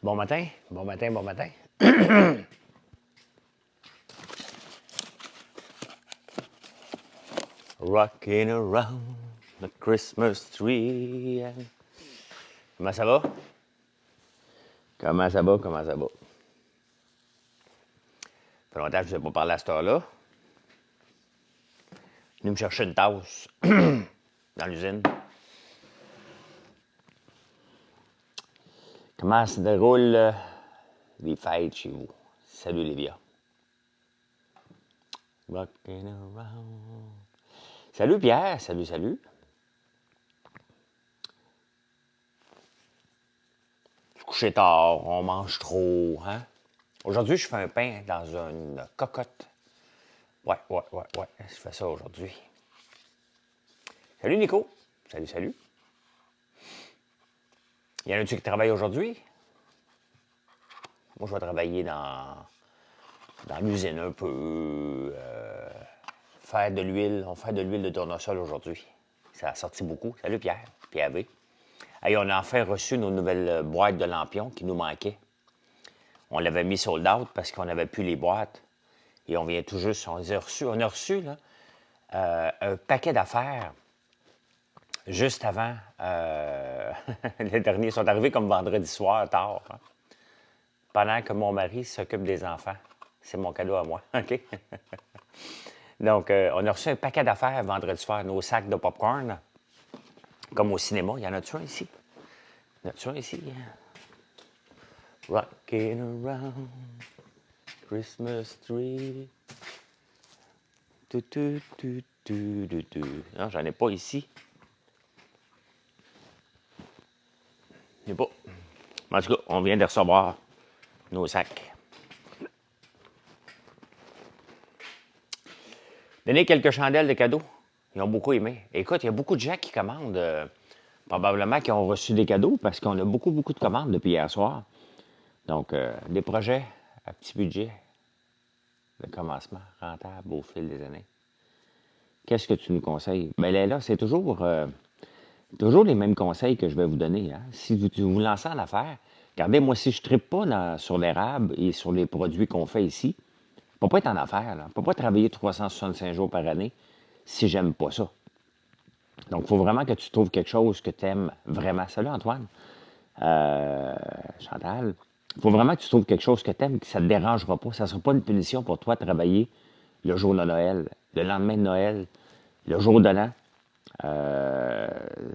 Bon matin, bon matin, bon matin. Rocking around the Christmas tree. Comment ça va? Comment ça va? Comment ça va? Ça fait longtemps que je ne vous ai pas parlé à cette heure-là. Venu me chercher une tasse dans l'usine. Comment se déroulent les fêtes chez vous? Salut Livia. Rocking around. Salut Pierre, salut, salut. Je suis couché tard, on mange trop, hein? Aujourd'hui, je fais un pain dans une cocotte. Ouais. Je fais ça aujourd'hui. Salut Nico. Salut, salut. Y en a-tu qui travaillent aujourd'hui? Moi, je vais travailler dans l'usine un peu. Faire de l'huile. On fait de l'huile de tournesol aujourd'hui. Ça a sorti beaucoup. Salut Pierre. Pierre V. Hey, on a enfin reçu nos nouvelles boîtes de lampions qui nous manquaient. On l'avait mis sold out parce qu'on n'avait plus les boîtes. Et on vient tout juste, on a reçu là, un paquet d'affaires juste avant. Les derniers sont arrivés comme vendredi soir, tard. Hein, pendant que mon mari s'occupe des enfants. C'est mon cadeau à moi, OK? Donc, on a reçu un paquet d'affaires vendredi soir, nos sacs de popcorn, comme au cinéma. Il y en a-tu un ici? Il y en a-tu un ici? Rocking around Christmas tree. Non, j'en ai pas ici. Il n'y a pas. En tout cas, on vient de recevoir nos sacs. Donnez quelques chandelles de cadeaux. Ils ont beaucoup aimé. Écoute, il y a beaucoup de gens qui commandent, probablement qui ont reçu des cadeaux parce qu'on a beaucoup de commandes depuis hier soir. Donc, des projets à petit budget de commencement, rentable au fil des années. Qu'est-ce que tu nous conseilles? Bien là, c'est toujours les mêmes conseils que je vais vous donner. Hein? Si vous lancez en affaires, regardez, moi, si je ne trippe pas sur l'érable et sur les produits qu'on fait ici, je ne peux pas être en affaires. Je ne peux pas travailler 365 jours par année si j'aime pas ça. Donc, il faut vraiment que tu trouves quelque chose que tu aimes vraiment. Salut Antoine. Chantal. Il faut vraiment que tu trouves quelque chose que tu aimes, que ça ne te dérangera pas. Ça ne sera pas une punition pour toi de travailler le jour de Noël, le lendemain de Noël, le jour de l'an.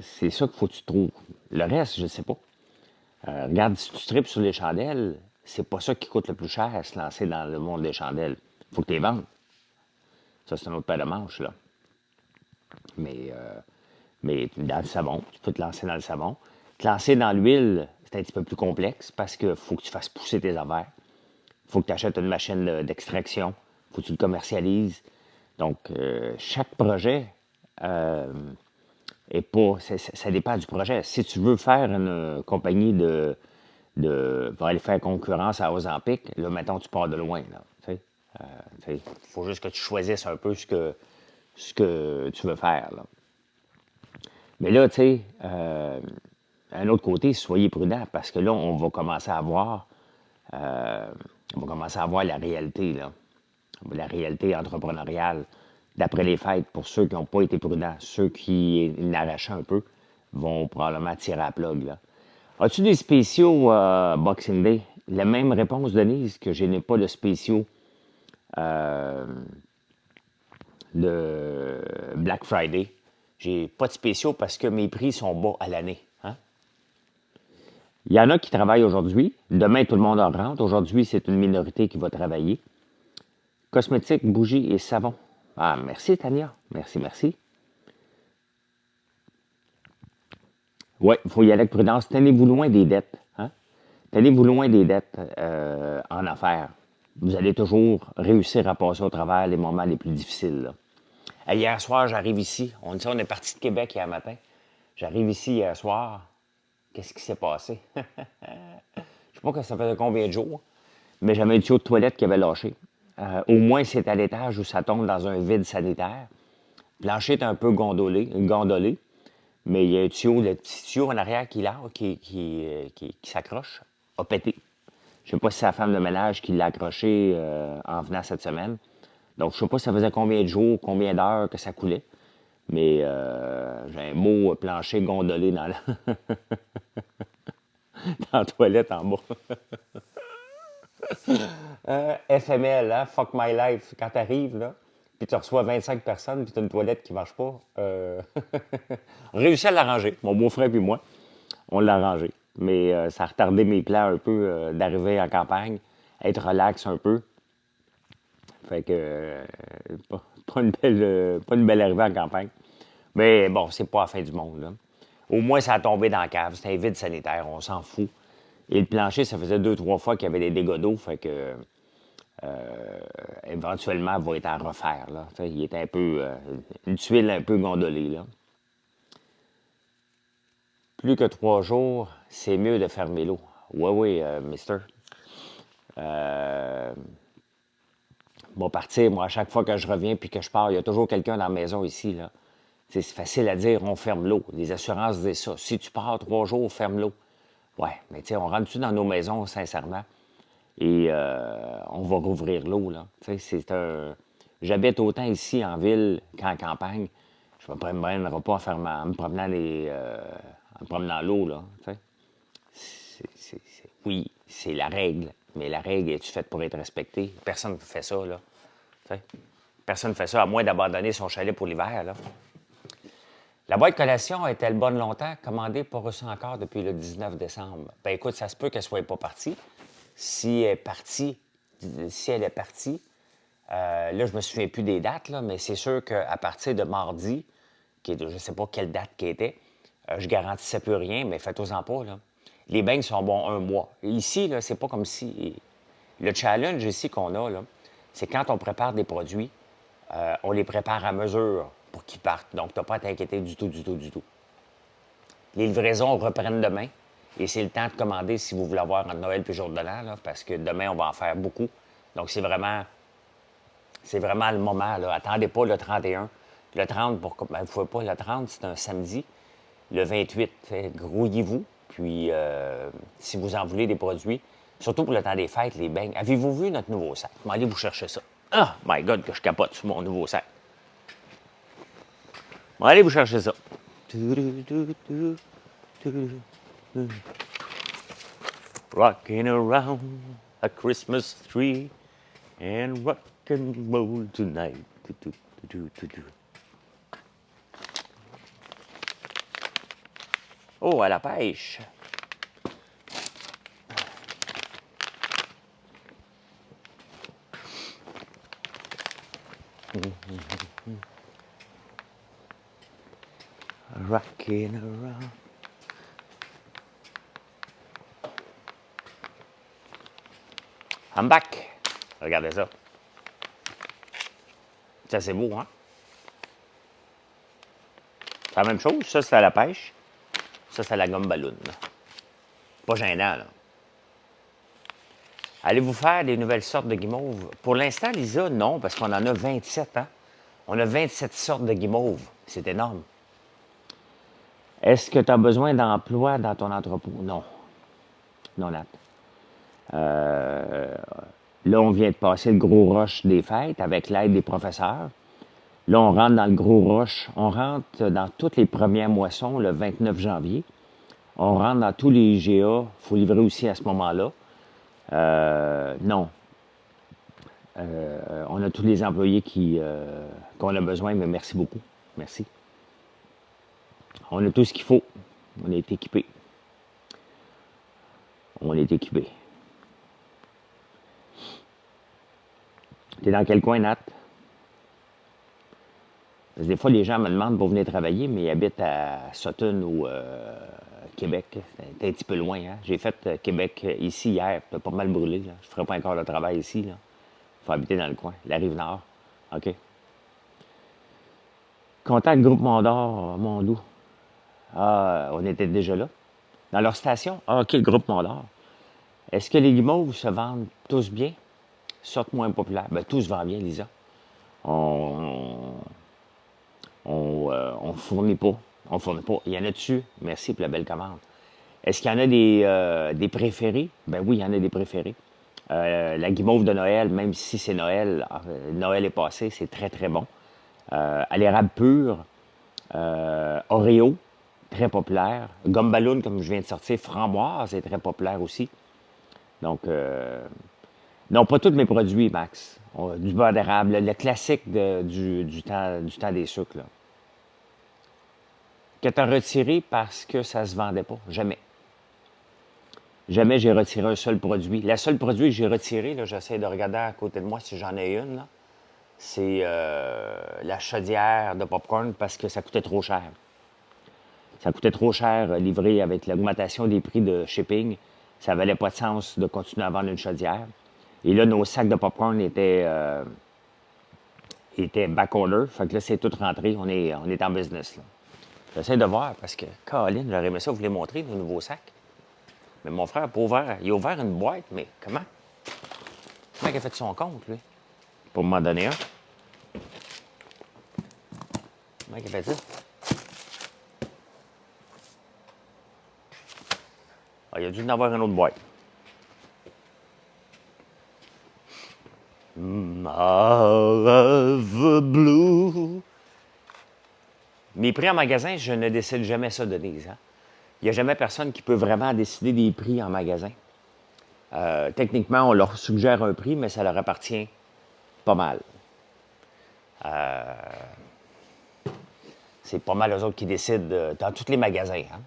C'est ça qu'il faut que tu trouves. Le reste, je ne sais pas. Regarde, si tu tripes sur les chandelles, c'est pas ça qui coûte le plus cher à se lancer dans le monde des chandelles. Il faut que tu les vendes. Ça, c'est un autre paire de manches, là. Mais dans le savon, tu peux te lancer dans le savon. Te lancer dans l'huile, c'est un petit peu plus complexe parce qu'il faut que tu fasses pousser tes affaires. Il faut que tu achètes une machine d'extraction. Il faut que tu le commercialises. Donc, chaque projet est pas. Ça dépend du projet. Si tu veux faire une compagnie va aller faire concurrence à Ozempic, là, mettons, tu pars de loin. Il faut juste que tu choisisses un peu ce que tu veux faire. Là. Mais là, tu sais, d'un autre côté, soyez prudents parce que là, on va commencer à voir la réalité, là. La réalité entrepreneuriale d'après les fêtes pour ceux qui n'ont pas été prudents. Ceux qui l'arrachent un peu vont probablement tirer à la plug, là. As-tu des spéciaux Boxing Day? La même réponse, Denise, que je n'ai pas de spéciaux de Black Friday. J'ai pas de spéciaux parce que mes prix sont bas à l'année. Hein? Il y en a qui travaillent aujourd'hui. Demain, tout le monde en rentre. Aujourd'hui, c'est une minorité qui va travailler. Cosmétiques, bougies et savon. Ah, merci, Tania. Merci. Oui, il faut y aller avec prudence. Tenez-vous loin des dettes. Hein? Tenez-vous loin des dettes en affaires. Vous allez toujours réussir à passer au travers les moments les plus difficiles. Là. Hier soir, j'arrive ici. On est parti de Québec hier matin. J'arrive ici hier soir. Qu'est-ce qui s'est passé? Je sais pas que ça faisait combien de jours, mais j'avais un tuyau de toilette qui avait lâché. Au moins, c'est à l'étage où ça tombe dans un vide sanitaire. Le plancher est un peu gondolé, mais il y a un tuyau, le petit tuyau en arrière qui s'accroche. a pété. Je sais pas si c'est la femme de ménage qui l'a accroché en venant cette semaine. Donc, je sais pas si ça faisait combien de jours, combien d'heures que ça coulait. Mais j'ai un beau plancher gondolé dans la toilette en bas. FML, hein? Fuck my life. Quand t'arrives, là, puis tu reçois 25 personnes, puis t'as une toilette qui marche pas, on réussit à l'arranger. Mon beau-frère et moi, on l'a arrangé. Mais ça a retardé mes plans un peu d'arriver en campagne, être relax un peu. Fait que pas une belle arrivée en campagne. Mais bon, c'est pas la fin du monde, là. Au moins, ça a tombé dans la cave. C'était un vide sanitaire, on s'en fout. Et le plancher, ça faisait 2, 3 fois qu'il y avait des dégâts d'eau, fait que éventuellement, il va être à refaire, là. T'sais, il est un peu, une tuile un peu gondolée, là. Plus que 3 jours, c'est mieux de fermer l'eau. Oui, oui, mister. Bon, partir, moi, à chaque fois que je reviens puis que je pars, il y a toujours quelqu'un dans la maison ici, là. C'est facile à dire, on ferme l'eau. Les assurances disent ça. Si tu pars 3 jours, ferme l'eau. Ouais, mais tu sais, on rentre-tu dans nos maisons, sincèrement? Et on va rouvrir l'eau, là. Tu sais, c'est un... J'habite autant ici en ville qu'en campagne. Je ne me promènerai pas en me promenant en me promenant l'eau, là. Tu sais. Oui, c'est la règle, mais la règle est-tu faite pour être respectée? Personne ne fait ça, là. Tu sais. Personne ne fait ça, à moins d'abandonner son chalet pour l'hiver, là. La boîte collation est-elle bonne longtemps? Commandée, pas reçue encore depuis le 19 décembre. Ben écoute, ça se peut qu'elle ne soit pas partie. Si elle est partie, là, je me souviens plus des dates, là, mais c'est sûr qu'à partir de mardi, qui est je ne sais pas quelle date qui était, je garantissais plus rien, mais faites-en pas, là. Les beignes sont bons un mois. Et ici, là, c'est pas comme si... Le challenge ici qu'on a, là, c'est quand on prépare des produits, on les prépare à mesure pour qu'ils partent. Donc, tu n'as pas à t'inquiéter du tout, du tout, du tout. Les livraisons reprennent demain. Et c'est le temps de commander si vous voulez avoir entre Noël et jour de l'an, là, parce que demain, on va en faire beaucoup. Donc, c'est vraiment le moment. Là. Attendez pas le 31. Le 30, vous ne pouvez pas. Le 30, c'est un samedi. Le 28, grouillez-vous. Puis, si vous en voulez des produits, surtout pour le temps des fêtes, les beignes. Avez-vous vu notre nouveau sac? Allez vous chercher ça. Ah, my God, que je capote sur mon nouveau sac. Allez vous chercher ça. Rocking around a Christmas tree and rock and roll tonight. Oh, à la pêche. Rocking around. I'm back. Regardez ça. Ça, c'est beau, hein? C'est la même chose. Ça, c'est à la pêche. Ça, c'est à la gomme ballon. Pas gênant, là. Allez-vous faire des nouvelles sortes de guimauves? Pour l'instant, Lisa, non, parce qu'on en a 27, hein? On a 27 sortes de guimauves. C'est énorme. Est-ce que tu as besoin d'emploi dans ton entrepôt? Non. Non, Nat. Là, on vient de passer le gros rush des fêtes avec l'aide des professeurs. Là, on rentre dans le gros rush. On rentre dans toutes les premières moissons le 29 janvier. On rentre dans tous les IGA. Il faut livrer aussi à ce moment-là. Non. On a tous les employés qu'on a besoin, mais merci beaucoup. Merci. On a tout ce qu'il faut. On est équipés. On est équipés. T'es dans quel coin, Nat? Parce que des fois, les gens me demandent pour venir travailler, mais ils habitent à Sutton ou Québec. C'est un petit peu loin. Hein? J'ai fait Québec ici hier. T'as pas mal brûlé. Là. Je ne ferai pas encore le travail ici. Il faut habiter dans le coin. La Rive-Nord. OK. Contact Groupe Mondor, Mondou. Ah, on était déjà là. Dans leur station? Ah, OK, le Groupe Mondor. Est-ce que les guimauves se vendent tous bien? Sortent moins populaires? Bien, tout se vend bien, Lisa. On fournit pas. On fournit pas. Il y en a dessus. Merci pour la belle commande. Est-ce qu'il y en a des préférés? Ben oui, il y en a des préférés. La guimauve de Noël, même si c'est Noël, Noël est passé, c'est très, très bon. À l'érable pur, Oreo, très populaire. Gomme ballon, comme je viens de sortir, framboise, c'est très populaire aussi. Donc, non, pas tous mes produits, Max. Du beurre d'érable, le classique du temps des sucres, là. Que tu as retiré parce que ça se vendait pas. Jamais. Jamais j'ai retiré un seul produit. Le seul produit que j'ai retiré, là, j'essaie de regarder à côté de moi si j'en ai une, là, c'est la chaudière de popcorn parce que ça coûtait trop cher. Ça coûtait trop cher livré avec l'augmentation des prix de shipping. Ça valait pas de sens de continuer à vendre une chaudière. Et là, nos sacs de popcorn étaient back-order. Fait que là, c'est tout rentré. On est en business, là. J'essaie de voir parce que, Caroline, j'aurais aimé ça vous les montrer, nos nouveaux sacs. Mais mon frère il a ouvert une boîte, mais comment? Comment il a fait son compte, lui? Pour m'en donner un. Comment il a fait ça? Ah, il a dû en avoir une autre boîte. Love blue. Mes prix en magasin, je ne décide jamais ça, Denise. Hein? Il n'y a jamais personne qui peut vraiment décider des prix en magasin. Techniquement, on leur suggère un prix, mais ça leur appartient pas mal. C'est pas mal eux autres qui décident dans tous les magasins. Hein?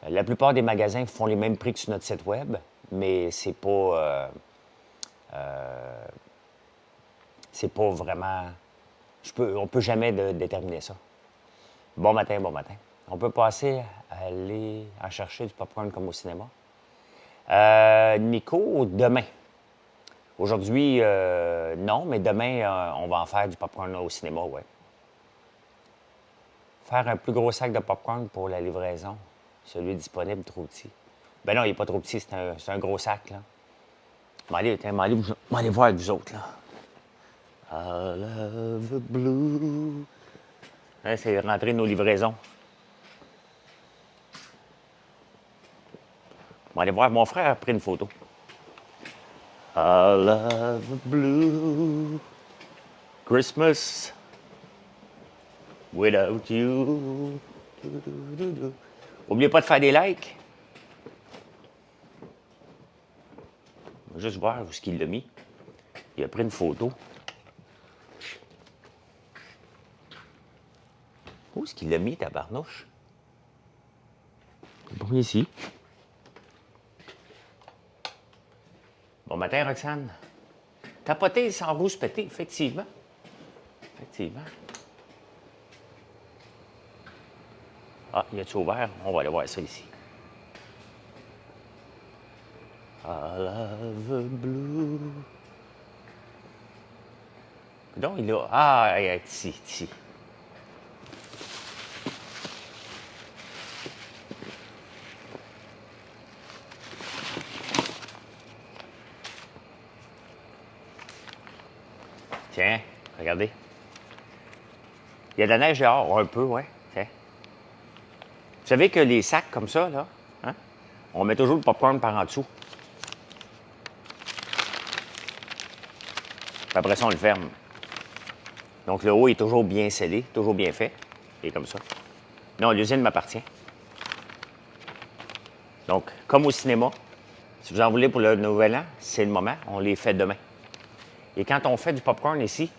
La plupart des magasins font les mêmes prix que sur notre site web, mais c'est pas vraiment. On peut jamais déterminer ça. Bon matin, bon matin. On peut passer à aller en chercher du popcorn comme au cinéma. Nico, demain. Aujourd'hui, non, mais demain, on va en faire du popcorn au cinéma, ouais. Faire un plus gros sac de popcorn pour la livraison. Celui disponible, trop petit. Ben non, il n'est pas trop petit, c'est un gros sac, là. M'allez voir avec vous autres, là. I love the blue. Hein, c'est rentrer nos livraisons. On va aller voir. Mon frère a pris une photo. I love the blue. Christmas without you. N'oubliez pas de faire des likes. On va juste voir où est-ce qu'il l'a mis. Il a pris une photo. Où est-ce qu'il l'a mis, tabarnouche? Bon, ici. Bon matin, Roxane. Tapoter sans rousse péter, effectivement. Effectivement. Ah, il a-tu ouvert? On va aller voir ça ici. I love blue. Donc, il a. Ah, ici. Tiens, regardez. Il y a de la neige dehors, un peu, ouais. Tiens. Vous savez que les sacs comme ça, là, hein, on met toujours le popcorn par en dessous. Puis après ça, on le ferme. Donc, le haut est toujours bien scellé, toujours bien fait. Et comme ça. Non, l'usine m'appartient. Donc, comme au cinéma, si vous en voulez pour le Nouvel An, c'est le moment. On les fait demain. Et quand on fait du popcorn ici,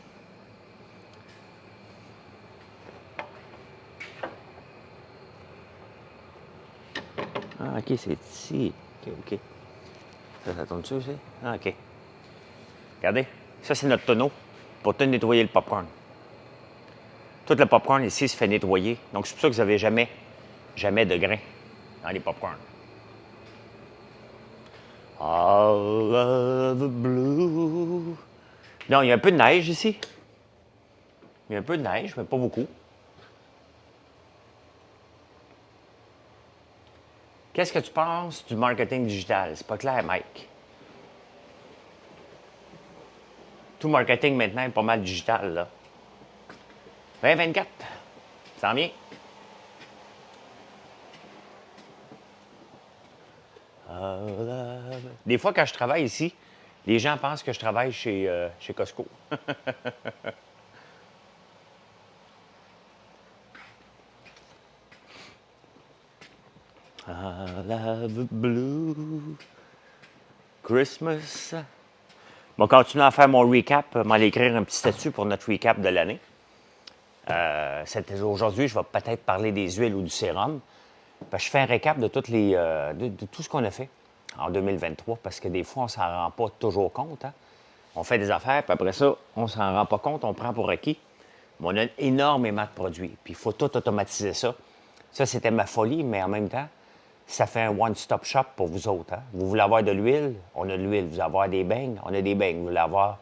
ah, OK, c'est ici. OK. Ça tourne dessus aussi? Ah, OK. Regardez, ça, c'est notre tonneau pour tout nettoyer le popcorn. Tout le popcorn ici se fait nettoyer. Donc, c'est pour ça que vous n'avez jamais de grains dans les popcorns. All of the blue. Non, il y a un peu de neige ici. Il y a un peu de neige, mais pas beaucoup. Qu'est-ce que tu penses du marketing digital? C'est pas clair, Mike. Tout marketing maintenant est pas mal digital, là. 2024, ça en vient. Des fois, quand je travaille ici, les gens pensent que je travaille chez Costco. I love blue Christmas. Je vais continuer à faire mon recap. Je vais aller écrire un petit statut pour notre recap de l'année. Aujourd'hui, je vais peut-être parler des huiles ou du sérum. Je fais un récap de, de tout ce qu'on a fait en 2023 parce que des fois, on ne s'en rend pas toujours compte. Hein? On fait des affaires, puis après ça, on ne s'en rend pas compte, on prend pour acquis. Mais on a énormément de produits, puis il faut tout automatiser ça. Ça, c'était ma folie, mais en même temps, ça fait un one-stop shop pour vous autres. Hein? Vous voulez avoir de l'huile? On a de l'huile. Vous voulez avoir des beignes? On a des beignes. Vous voulez avoir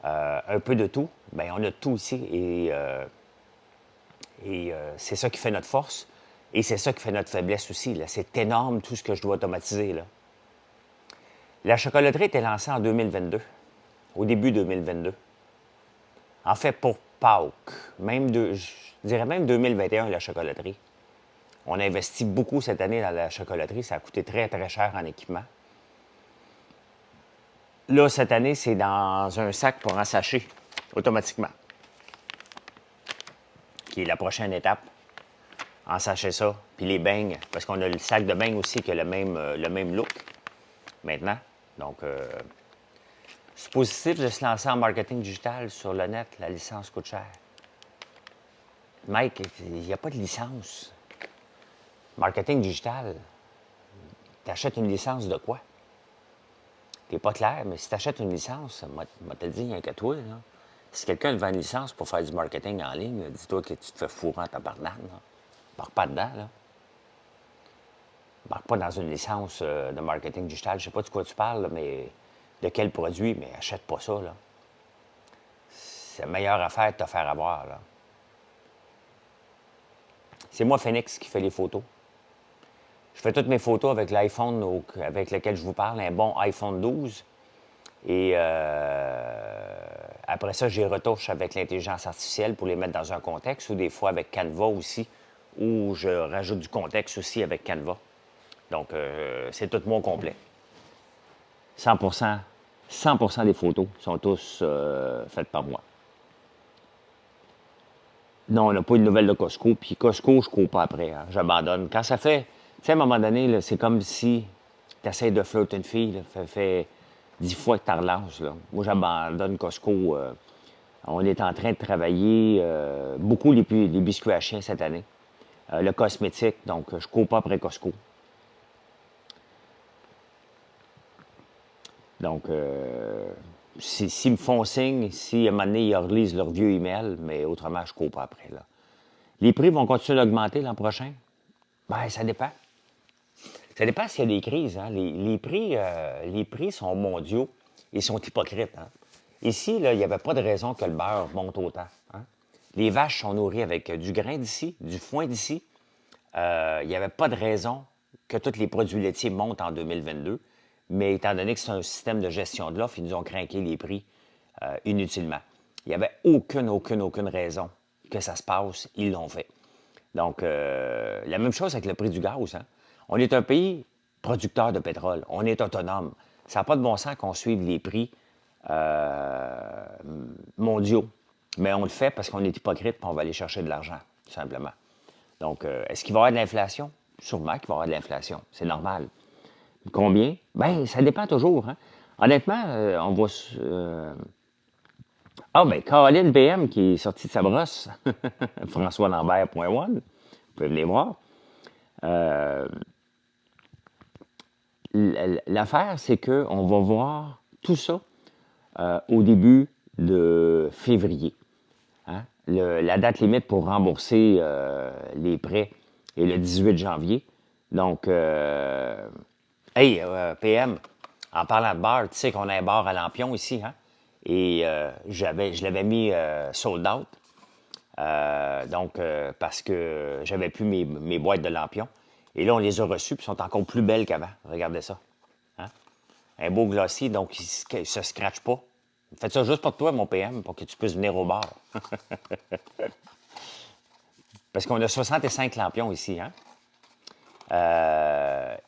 un peu de tout? Bien, on a tout ici. Et c'est ça qui fait notre force. Et c'est ça qui fait notre faiblesse aussi. Là. C'est énorme tout ce que je dois automatiser. Là. La chocolaterie était lancée en 2022, au début 2022. En fait, pour Pâques, je dirais même 2021, la chocolaterie. On a investi beaucoup cette année dans la chocolaterie. Ça a coûté très, très cher en équipement. Là, cette année, c'est dans un sac pour en sachet, automatiquement, qui est la prochaine étape. En sachet ça. Puis les beignes, parce qu'on a le sac de beignes aussi qui a le même look maintenant. Donc, c'est positif de se lancer en marketing digital sur le net. La licence coûte cher. Mike, il n'y a pas de licence. Marketing digital, tu achètes une licence de quoi? T'es pas clair, mais si tu achètes une licence, moi te le dis, il n'y a qu'à toi. Là. Si quelqu'un vend une licence pour faire du marketing en ligne, dis-toi que tu te fais fourrer en tabarnak. Embarque pas dedans. Là. Embarque pas dans une licence de marketing digital. Je sais pas de quoi tu parles, là, mais de quel produit, mais achète pas ça. Là. C'est la meilleure affaire de te faire avoir. Là. C'est moi, Phoenix, qui fait les photos. Je fais toutes mes photos avec l'iPhone avec lequel je vous parle, un bon iPhone 12. Et après ça, j'y retouche avec l'intelligence artificielle pour les mettre dans un contexte, ou des fois avec Canva aussi, où je rajoute du contexte aussi avec Canva. Donc, c'est tout mon complet. 100%, 100% des photos sont tous faites par moi. Non, on n'a pas une nouvelle de Costco. Puis Costco, je ne cours pas après. Hein, j'abandonne. Quand ça fait... Tu sais, à un moment donné, là, c'est comme si tu essaies de flirter une fille. Là, ça fait 10 fois que tu relances. Là. Moi, j'abandonne Costco. On est en train de travailler beaucoup les biscuits à chien cette année. Le cosmétique, donc je ne cours pas après Costco. Donc, s'ils me font signe, si à un moment donné, ils relisent leur vieux email, mais autrement, je ne cours pas après. Là. Les prix vont continuer d'augmenter l'an prochain? Bien, ça dépend. Ça dépend s'il y a des crises. Hein. Les prix sont mondiaux et sont hypocrites. Hein. Ici, là, il n'y avait pas de raison que le beurre monte autant. Hein. Les vaches sont nourries avec du grain d'ici, du foin d'ici. Il n'y avait pas de raison que tous les produits laitiers montent en 2022. Mais étant donné que c'est un système de gestion de l'offre, ils nous ont craqué les prix inutilement. Il n'y avait aucune raison que ça se passe. Ils l'ont fait. Donc, la même chose avec le prix du gaz. Hein? On est un pays producteur de pétrole. On est autonome. Ça n'a pas de bon sens qu'on suive les prix mondiaux. Mais on le fait parce qu'on est hypocrite et on va aller chercher de l'argent, tout simplement. Donc, est-ce qu'il va y avoir de l'inflation? Sûrement qu'il va y avoir de l'inflation. C'est normal. Combien? Bien, ça dépend toujours. Hein? Honnêtement, on va... ben, Caroline BM qui est sortie de sa brosse. François Lambert.one. Vous pouvez venir voir. L'affaire, c'est qu'on va voir tout ça au début de février. Hein? La date limite pour rembourser les prêts est le 18 janvier. Donc, hey, PM, en parlant de bar, tu sais qu'on a un bar à Lampion ici, hein? Et je l'avais mis sold out. Donc, parce que j'avais plus mes boîtes de lampions. Et là, on les a reçues, puis sont encore plus belles qu'avant. Regardez ça. Hein? Un beau glossy, donc il ne se scratche pas. Faites ça juste pour toi, mon PM, pour que tu puisses venir au bar. Parce qu'on a 65 lampions ici. Hein?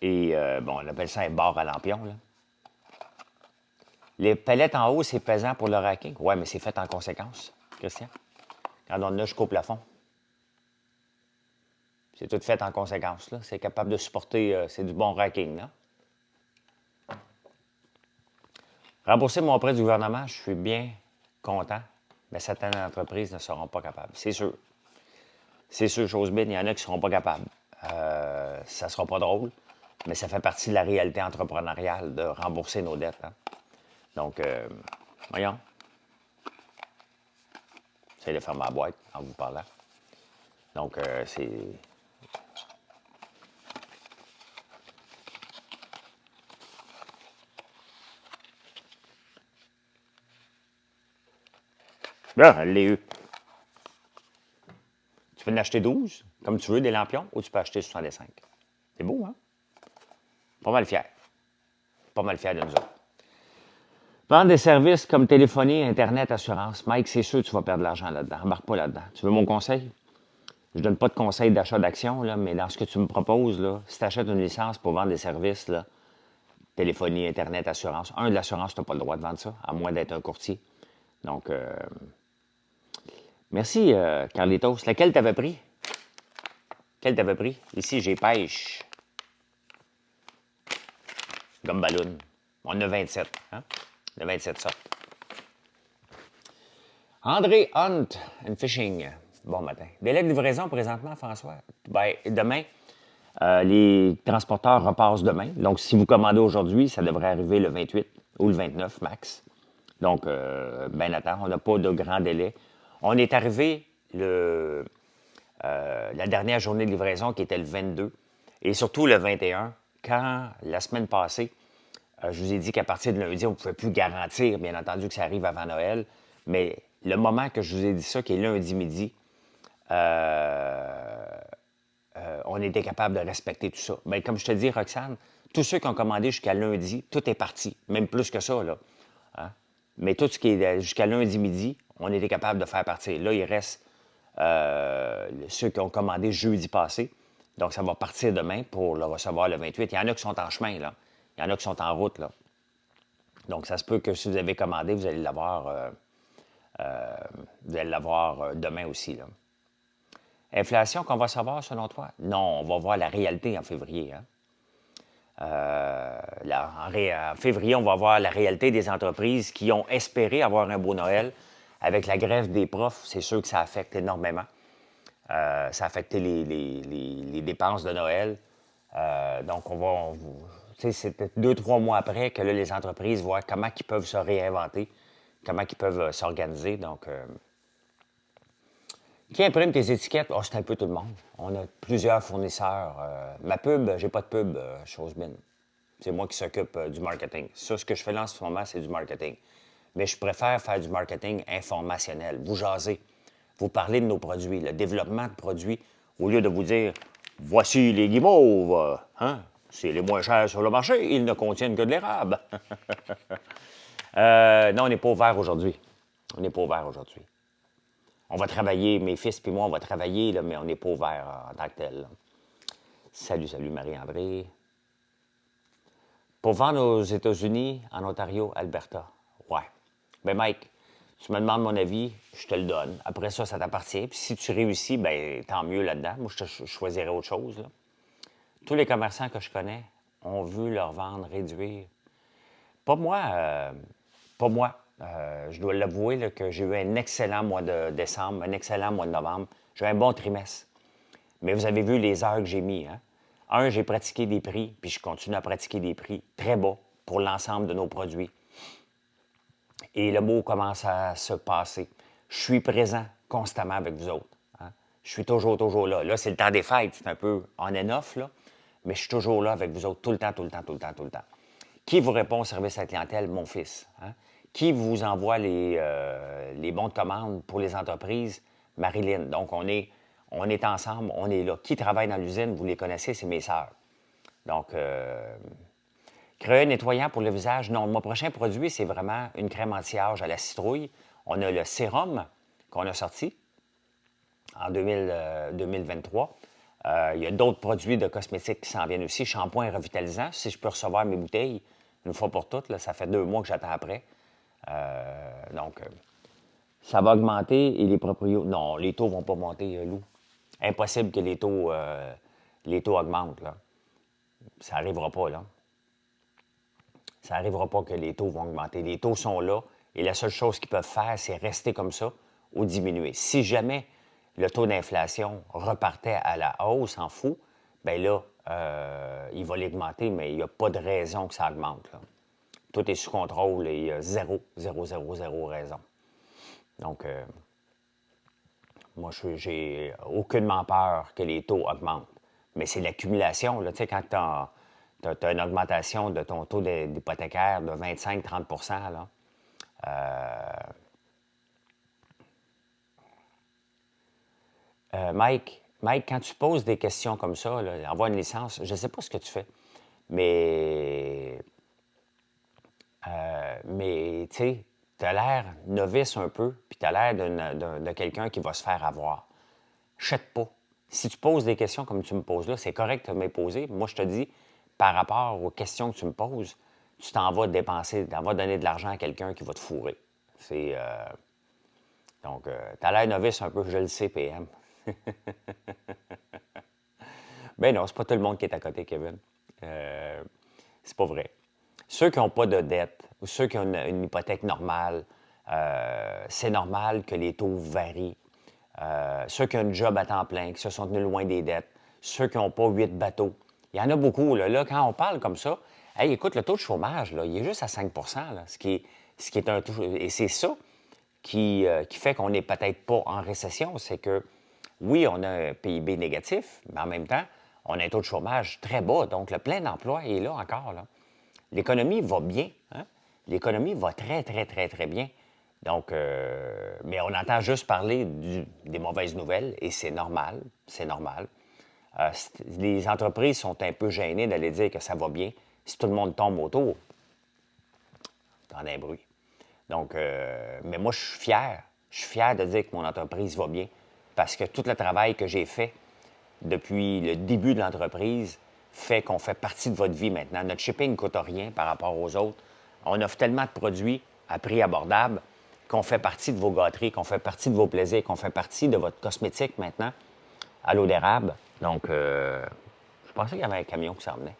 Bon, on appelle ça un bar à lampion, là. Les palettes en haut, c'est pesant pour le racking. Oui, mais c'est fait en conséquence, Christian. Quand on a jusqu'au plafond. C'est tout fait en conséquence, là. C'est capable de supporter, c'est du bon racking, là. Rembourser mon prêt du gouvernement, je suis bien content, mais certaines entreprises ne seront pas capables. C'est sûr. C'est sûr, chose bête, il y en a qui ne seront pas capables. Ça ne sera pas drôle, mais ça fait partie de la réalité entrepreneuriale de rembourser nos dettes. Hein. Donc, voyons. C'est de faire ma boîte en vous parlant. Donc, c'est... Là, elle l'a eu. Tu peux en acheter 12, comme tu veux, des lampions, ou tu peux acheter 65. C'est beau, hein? Pas mal fier. Pas mal fier de nous autres. Vendre des services comme téléphonie, Internet, assurance. Mike, c'est sûr que tu vas perdre de l'argent là-dedans. Embarque pas là-dedans. Tu veux mon conseil? Je ne donne pas de conseil d'achat d'actions, là, mais dans ce que tu me proposes, là, si tu achètes une licence pour vendre des services, là, téléphonie, Internet, assurance, de l'assurance, tu n'as pas le droit de vendre ça, à moins d'être un courtier. Donc, merci, Carlitos. Laquelle t'avais pris? Quelle t'avais pris? Ici, j'ai pêche. Gomme ballon. On a 27. Hein? On a 27 sortes. André Hunt and Fishing. Bon matin. Délai de livraison présentement, François? Bien, demain, les transporteurs repassent demain. Donc, si vous commandez aujourd'hui, ça devrait arriver le 28 ou le 29 max. Donc, ben attends, on n'a pas de grand délai. On est arrivé la dernière journée de livraison qui était le 22 et surtout le 21, quand la semaine passée, je vous ai dit qu'à partir de lundi, on ne pouvait plus garantir, bien entendu, que ça arrive avant Noël, mais le moment que je vous ai dit ça, qui est lundi midi, on était capable de respecter tout ça. Bien, comme je te dis, Roxane, tous ceux qui ont commandé jusqu'à lundi, tout est parti, même plus que ça, là. Hein? Mais tout ce qui est jusqu'à lundi midi, on était capable de faire partir. Là, il reste ceux qui ont commandé jeudi passé. Donc, ça va partir demain pour le recevoir le 28. Il y en a qui sont en chemin, là. Il y en a qui sont en route, là. Donc, ça se peut que si vous avez commandé, vous allez l'avoir demain aussi, là. Inflation qu'on va savoir, selon toi? Non, on va voir la réalité en février. Hein? En février, on va voir la réalité des entreprises qui ont espéré avoir un beau Noël. Avec la grève des profs, c'est sûr que ça affecte énormément. Ça a affecté les dépenses de Noël. Donc, c'est peut-être 2-3 mois après que là, les entreprises voient comment ils peuvent se réinventer, comment ils peuvent s'organiser. Donc, qui imprime tes étiquettes? Oh, c'est un peu tout le monde. On a plusieurs fournisseurs. Ma pub, j'ai pas de pub, chose mine. C'est moi qui s'occupe du marketing. Ça, ce que je fais là en ce moment, c'est du marketing. Mais je préfère faire du marketing informationnel. Vous jasez. Vous parlez de nos produits, le développement de produits, au lieu de vous dire « Voici les guimauves, hein? C'est les moins chers sur le marché, ils ne contiennent que de l'érable. » Non, on n'est pas ouvert aujourd'hui. On n'est pas ouvert aujourd'hui. On va travailler, mes fils et moi, on va travailler, là, mais on n'est pas ouvert en tant que tel. Là. Salut, Marie-André. Pour vendre aux États-Unis, en Ontario, Alberta. Ouais. Ben Mike, tu me demandes mon avis, je te le donne. Après ça, ça t'appartient. Puis si tu réussis, ben tant mieux là-dedans. Moi, je choisirais autre chose. Là. Tous les commerçants que je connais ont vu leur vendre réduire. Pas moi. Pas moi. Je dois l'avouer là, que j'ai eu un excellent mois de décembre, un excellent mois de novembre. J'ai eu un bon trimestre. Mais vous avez vu les heures que j'ai mis. Hein? J'ai pratiqué des prix, puis je continue à pratiquer des prix très bas pour l'ensemble de nos produits. Et le mot commence à se passer. Je suis présent constamment avec vous autres. Hein? Je suis toujours là. Là, c'est le temps des fêtes, c'est un peu on and off, là, mais je suis toujours là avec vous autres, tout le temps. Qui vous répond au service à la clientèle? Mon fils. Hein? Qui vous envoie les bons de commande pour les entreprises? Marilyn. Donc, on est ensemble, on est là. Qui travaille dans l'usine? Vous les connaissez, c'est mes sœurs. Donc, créer un nettoyant pour le visage. Non, mon prochain produit, c'est vraiment une crème anti-âge à la citrouille. On a le sérum qu'on a sorti en 2023. Il y a d'autres produits de cosmétiques qui s'en viennent aussi. Shampoing revitalisant, si je peux recevoir mes bouteilles une fois pour toutes, là, ça fait 2 mois que j'attends après. Donc, ça va augmenter et les proprios... Non, les taux ne vont pas monter, Lou. Impossible que les taux augmentent, là. Ça n'arrivera pas, là. Ça n'arrivera pas que les taux vont augmenter. Les taux sont là et la seule chose qu'ils peuvent faire, c'est rester comme ça ou diminuer. Si jamais le taux d'inflation repartait à la hausse en fou, bien là, il va l'augmenter, mais il n'y a pas de raison que ça augmente, là. Tout est sous contrôle et il y a zéro raison. Donc, moi, j'ai aucunement peur que les taux augmentent. Mais c'est l'accumulation, là. Tu sais, quand tu as une augmentation de ton taux d'hypothécaire de 25-30 là, Mike, quand tu poses des questions comme ça, là, avoir une licence, je ne sais pas ce que tu fais, mais tu sais, tu as l'air novice un peu, puis tu as l'air de quelqu'un qui va se faire avoir. Chète pas. Si tu poses des questions comme tu me poses là, c'est correct de me poser. Moi, je te dis, par rapport aux questions que tu me poses, tu t'en vas dépenser, tu t'en vas donner de l'argent à quelqu'un qui va te fourrer. C'est. Donc, tu as l'air novice un peu, je le sais, PM. Ben non, c'est pas tout le monde qui est à côté, Kevin. C'est pas vrai. Ceux qui n'ont pas de dette ou ceux qui ont une hypothèque normale, c'est normal que les taux varient. Ceux qui ont un job à temps plein, qui se sont tenus loin des dettes, ceux qui n'ont pas 8 bateaux. Il y en a beaucoup. Là, quand on parle comme ça, hey, écoute, le taux de chômage, là, il est juste à 5 là, ce qui est un taux. Et c'est ça qui fait qu'on n'est peut-être pas en récession. C'est que, oui, on a un PIB négatif, mais en même temps, on a un taux de chômage très bas. Donc, le plein d'emploi est là encore, là. L'économie va bien. Hein? L'économie va très, très, très, très bien. Donc, mais on entend juste parler des mauvaises nouvelles et c'est normal. C'est normal. Les entreprises sont un peu gênées d'aller dire que ça va bien. Si tout le monde tombe autour, t'en as un bruit. Donc, mais moi, je suis fier. Je suis fier de dire que mon entreprise va bien parce que tout le travail que j'ai fait depuis le début de l'entreprise fait qu'on fait partie de votre vie maintenant. Notre shipping ne coûte rien par rapport aux autres. On offre tellement de produits à prix abordable qu'on fait partie de vos gâteries, qu'on fait partie de vos plaisirs, qu'on fait partie de votre cosmétique maintenant à l'eau d'érable. Donc, je pensais qu'il y avait un camion qui s'en venait.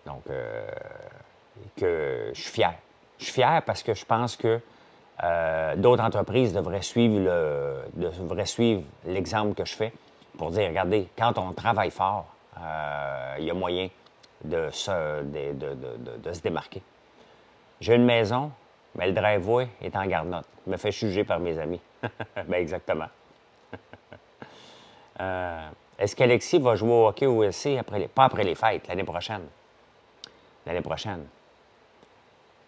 Donc, que je suis fier. Je suis fier parce que je pense que d'autres entreprises devraient suivre l'exemple que je fais pour dire, regardez, quand on travaille fort, il y a moyen de se démarquer. J'ai une maison, mais le driveway est en garnotte. Je me fais juger par mes amis. Bien, exactement. Est-ce qu'Alexis va jouer au hockey au USC pas après les fêtes, l'année prochaine? L'année prochaine.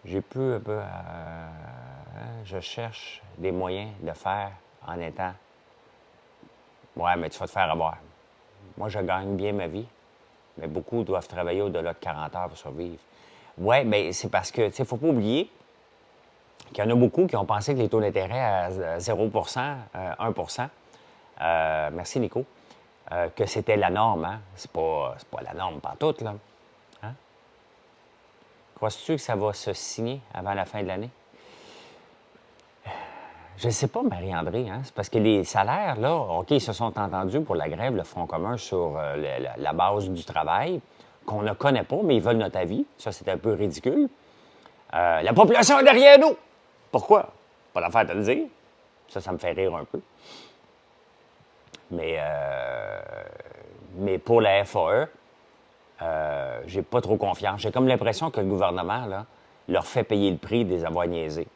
J'ai pu un peu. Je cherche des moyens de faire en étant. Ouais, mais tu vas te faire avoir. Moi, je gagne bien ma vie, mais beaucoup doivent travailler au-delà de 40 heures pour survivre. Oui, bien, c'est parce que, tu sais, il ne faut pas oublier qu'il y en a beaucoup qui ont pensé que les taux d'intérêt à 0 1 merci Nico, que c'était la norme, hein? C'est pas la norme pantoute, là. Hein? Crois-tu que ça va se signer avant la fin de l'année? Je ne sais pas, Marie-André, hein? C'est parce que les salaires, là, OK, ils se sont entendus pour la grève, le Front commun sur la base du travail, qu'on ne connaît pas, mais ils veulent notre avis. Ça, c'est un peu ridicule. La population est derrière nous! Pourquoi? Pas l'affaire de le dire. Ça me fait rire un peu. Mais pour la FAE, j'ai pas trop confiance. J'ai comme l'impression que le gouvernement, là, leur fait payer le prix des avoirs niaisés.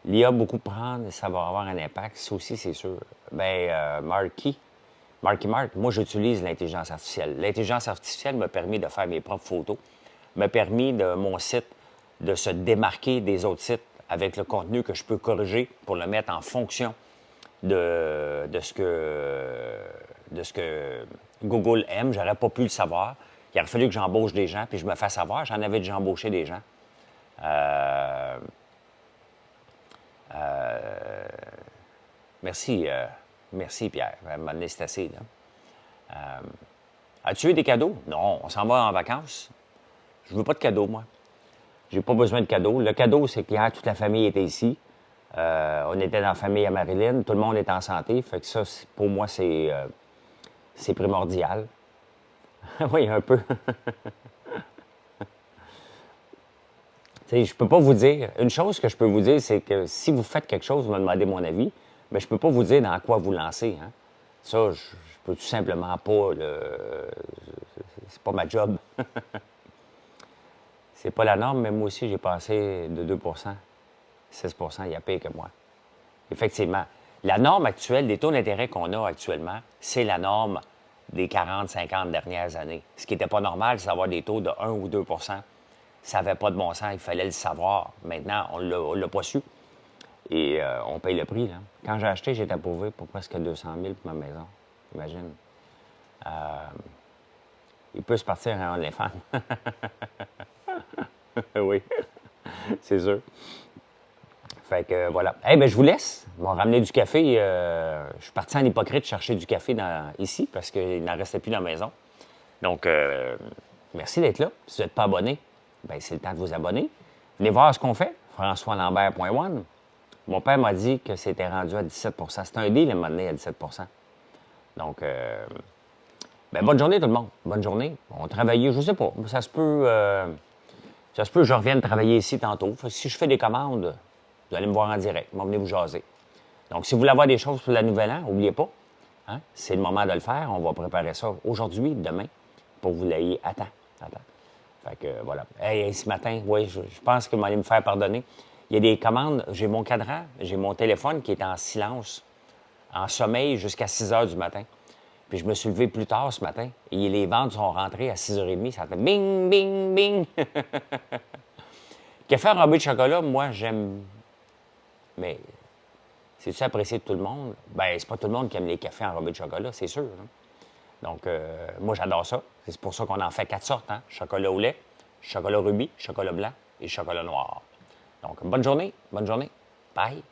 L'IA beaucoup prendre, ça va avoir un impact. Ça aussi, c'est sûr. Bien, Marky Mark, moi, j'utilise l'intelligence artificielle. L'intelligence artificielle m'a permis de faire mes propres photos, m'a permis de mon site de se démarquer des autres sites avec le contenu que je peux corriger pour le mettre en fonction de ce que Google aime. J'aurais pas pu le savoir. Il aurait fallu que j'embauche des gens, puis je me fasse savoir. J'en avais déjà embauché des gens. Merci, Merci, Pierre. À un moment donné, c'est assez, là. As-tu eu des cadeaux? Non, on s'en va en vacances. Je veux pas de cadeaux, moi. J'ai pas besoin de cadeaux. Le cadeau, c'est qu'hier, toute la famille était ici. On était dans la famille à Marilyn. Tout le monde est en santé. Fait que ça, pour moi, c'est primordial. Oui, un peu. Tu sais, je peux pas vous dire. Une chose que je peux vous dire, c'est que si vous faites quelque chose, vous me demandez mon avis, mais je peux pas vous dire dans quoi vous lancer. Hein. Ça, je peux tout simplement pas. C'est pas ma job. C'est pas la norme, mais moi aussi, j'ai passé de 2 6 il y a pire que moi. Effectivement. La norme actuelle, des taux d'intérêt qu'on a actuellement, c'est la norme des 40-50 dernières années. Ce qui n'était pas normal, c'est d'avoir des taux de 1 ou 2 ça n'avait pas de bon sens, il fallait le savoir. Maintenant, on ne l'a pas su. Et on paye le prix. Là. Quand j'ai acheté, j'étais approuvé pour presque 200 000 pour ma maison. Imagine. Il peut se partir un OnlyFans. Oui, c'est sûr. Fait que voilà. Eh bien, je vous laisse. Ils m'ont ramené du café. Je suis parti en hypocrite chercher du café ici parce qu'il n'en restait plus dans la maison. Donc, merci d'être là. Si vous n'êtes pas abonné, bien, c'est le temps de vous abonner. Venez voir ce qu'on fait. FrançoisLambert.one. Mon père m'a dit que c'était rendu à 17 C'est un deal, il m'a donné à 17 Donc, ben, bonne journée tout le monde. Bonne journée. On travaille, je ne sais pas. Ça se peut que je revienne travailler ici tantôt. Si je fais des commandes, vous allez me voir en direct. Venez vous jaser. Donc, si vous voulez avoir des choses pour la Nouvelle An, n'oubliez pas, hein, c'est le moment de le faire. On va préparer ça aujourd'hui, demain, pour que vous l'ayez à temps. Fait que voilà. Hey, ce matin, oui, je pense que vous allez me faire pardonner. Il y a des commandes. J'ai mon cadran, j'ai mon téléphone qui est en silence, en sommeil jusqu'à 6 heures du matin. Puis je me suis levé plus tard ce matin et les ventes sont rentrées à 6h30. Ça fait bing, bing, bing. Café enrobé de chocolat, moi, j'aime. Mais c'est-tu apprécié de tout le monde? Ben, c'est pas tout le monde qui aime les cafés enrobés de chocolat, c'est sûr. Hein? Donc, moi, j'adore ça. C'est pour ça qu'on en fait 4 sortes. Hein? Chocolat au lait, chocolat rubis, chocolat blanc et chocolat noir. Donc, bonne journée. Bonne journée. Bye.